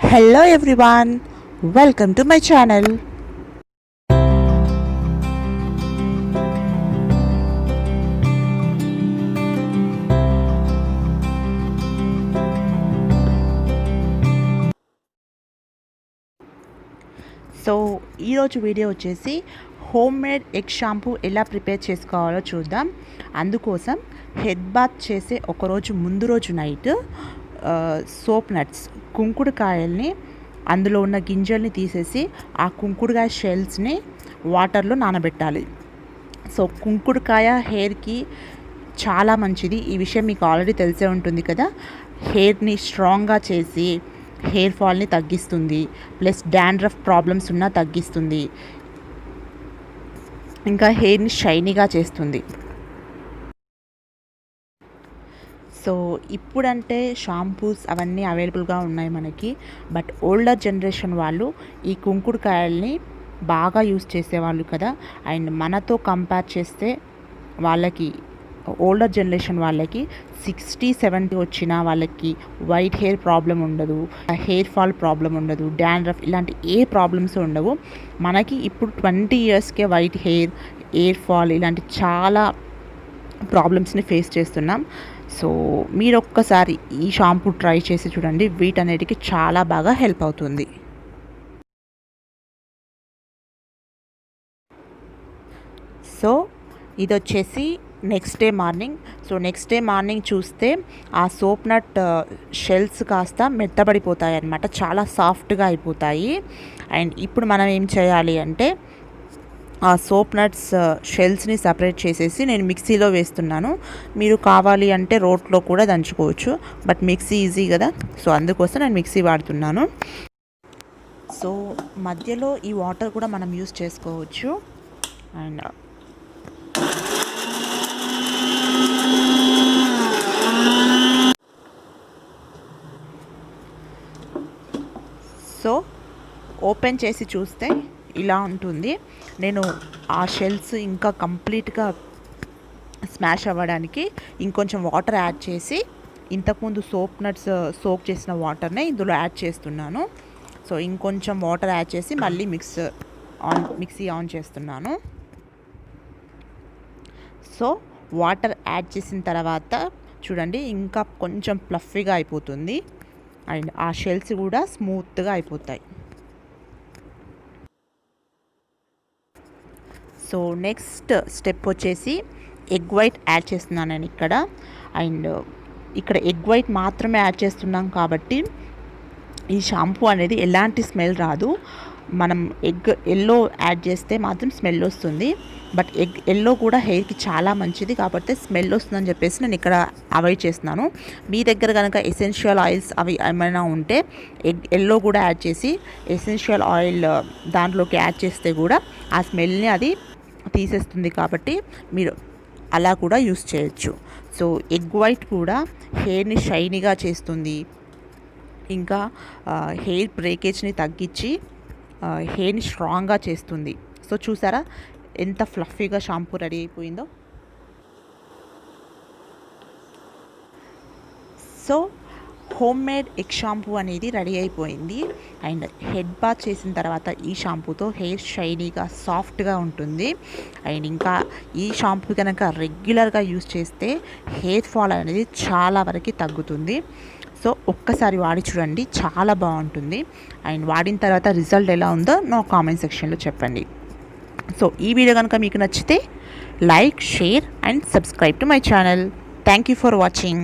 Hello everyone, welcome to my channel. So ఈరోజు video వచ్చేసి home made egg shampoo ఎలా prepare చేసుకోవాలో చూద్దాం. అందుకోసం హెడ్ బాత్ చేసే ఒకరోజు ముందు రోజు నైట్ సోప్ నట్స్ కుంకుడుకాయల్ని అందులో ఉన్న గింజల్ని తీసేసి ఆ కుంకుడుకాయ షెల్స్ని వాటర్లో నానబెట్టాలి. సో కుంకుడుకాయ హెయిర్కి చాలా మంచిది. ఈ విషయం మీకు ఆల్రెడీ తెలిసే ఉంటుంది కదా. హెయిర్ని స్ట్రాంగ్గా చేసి హెయిర్ ఫాల్ని తగ్గిస్తుంది, ప్లస్ డాండ్రఫ్ ప్రాబ్లమ్స్ ఉన్నా తగ్గిస్తుంది, ఇంకా హెయిర్ని షైనీగా చేస్తుంది. సో ఇప్పుడంటే షాంపూస్ అవన్నీ అవైలబుల్గా ఉన్నాయి మనకి. బట్ ఓల్డర్ జనరేషన్ వాళ్ళు ఈ కుంకుడుకాయల్ని బాగా యూస్ చేసేవాళ్ళు కదా. అండ్ మనతో కంపేర్ చేస్తే వాళ్ళకి ఓల్డర్ జనరేషన్ వాళ్ళకి 60-70 వచ్చిన వాళ్ళకి వైట్ హెయిర్ ప్రాబ్లం ఉండదు, హెయిర్ ఫాల్ ప్రాబ్లం ఉండదు, డాండ్రఫ్ ఇలాంటి ఏ ప్రాబ్లమ్స్ ఉండవు. మనకి ఇప్పుడు 20 ఇయర్స్కే వైట్ హెయిర్ ఫాల్ ఇలాంటి చాలా ప్రాబ్లమ్స్ని ఫేస్ చేస్తున్నాం. సో మీరు ఒక్కసారి ఈ షాంపూ ట్రై చేసి చూడండి, వీటన్నిటికి చాలా బాగా హెల్ప్ అవుతుంది. సో ఇది వచ్చేసి next day morning. So next day morning చూస్తే ఆ సోప్ నట్ షెల్స్ కాస్త మెత్తబడిపోతాయి అన్నమాట, చాలా సాఫ్ట్గా అయిపోతాయి. అండ్ ఇప్పుడు మనం ఏం చేయాలి అంటే ఆ సోప్ నట్స్ షెల్స్ని సపరేట్ చేసేసి నేను మిక్సీలో వేస్తున్నాను. మీరు కావాలి అంటే రోట్లో కూడా దంచుకోవచ్చు, బట్ మిక్సీ ఈజీ కదా, సో అందుకోసం నేను మిక్సీ వాడుతున్నాను. సో మధ్యలో ఈ వాటర్ కూడా మనం యూస్ చేసుకోవచ్చు. అండ్ సో ఓపెన్ చేసి చూస్తే ఇలా ఉంటుంది. నేను ఆ షెల్స్ ఇంకా కంప్లీట్గా స్మాష్ అవ్వడానికి ఇంకొంచెం వాటర్ యాడ్ చేసి ఇంతకుముందు సోప్ నట్స్ సోక్ చేసిన వాటర్నే ఇందులో యాడ్ చేస్తున్నాను. సో ఇంకొంచెం వాటర్ యాడ్ చేసి మళ్ళీ మిక్సీ ఆన్ చేస్తున్నాను. సో వాటర్ యాడ్ చేసిన తర్వాత చూడండి ఇంకా కొంచెం ఫ్లఫీగా అయిపోతుంది అండ్ ఆ షెల్స్ కూడా స్మూత్గా అయిపోతాయి. సో నెక్స్ట్ స్టెప్ వచ్చేసి ఎగ్ వైట్ యాడ్ చేస్తున్నాను నేను ఇక్కడ. అండ్ ఇక్కడ ఎగ్ వైట్ మాత్రమే యాడ్ చేస్తున్నాం కాబట్టి ఈ షాంపూ అనేది ఎలాంటి స్మెల్ రాదు. మనం ఎల్లో యాడ్ చేస్తే మాత్రం స్మెల్ వస్తుంది, బట్ ఎల్లో కూడా హెయిర్కి చాలా మంచిది కాబట్టి స్మెల్ వస్తుందని చెప్పేసి నేను ఇక్కడ అవాయిడ్ చేస్తున్నాను. మీ దగ్గర కనుక ఎసెన్షియల్ ఆయిల్స్ అవి ఏమైనా ఉంటే ఎల్లో కూడా యాడ్ చేసి ఎసెన్షియల్ ఆయిల్ దాంట్లోకి యాడ్ చేస్తే కూడా ఆ స్మెల్ని అది తీసేస్తుంది కాబట్టి మీరు అలా కూడా యూస్ చేయొచ్చు. సో ఎగ్ వైట్ కూడా హెయిర్ని షైనీగా చేస్తుంది, ఇంకా హెయిర్ బ్రేకేజ్ని తగ్గించి హెయిర్ని స్ట్రాంగ్గా చేస్తుంది. సో చూసారా ఎంత ఫ్లఫీగా షాంపూ రెడీ అయిపోయిందో. So home made egg shampoo అనేది రెడీ అయిపోయింది. అండ్ హెడ్ బాత్ చేసిన తర్వాత ఈ షాంపూతో హెయిర్ షైనీగా సాఫ్ట్గా ఉంటుంది. అండ్ ఇంకా ఈ షాంపూ కనుక రెగ్యులర్గా యూస్ చేస్తే హెయిర్ ఫాల్ అనేది చాలా వరకు తగ్గుతుంది. సో ఒక్కసారి వాడి చూడండి, చాలా బాగుంటుంది. అండ్ వాడిన తర్వాత రిజల్ట్ ఎలా ఉందో నా కామెంట్ సెక్షన్లో చెప్పండి. సో ఈ వీడియో కనుక మీకు నచ్చితే like, share and subscribe to my channel. Thank you for watching.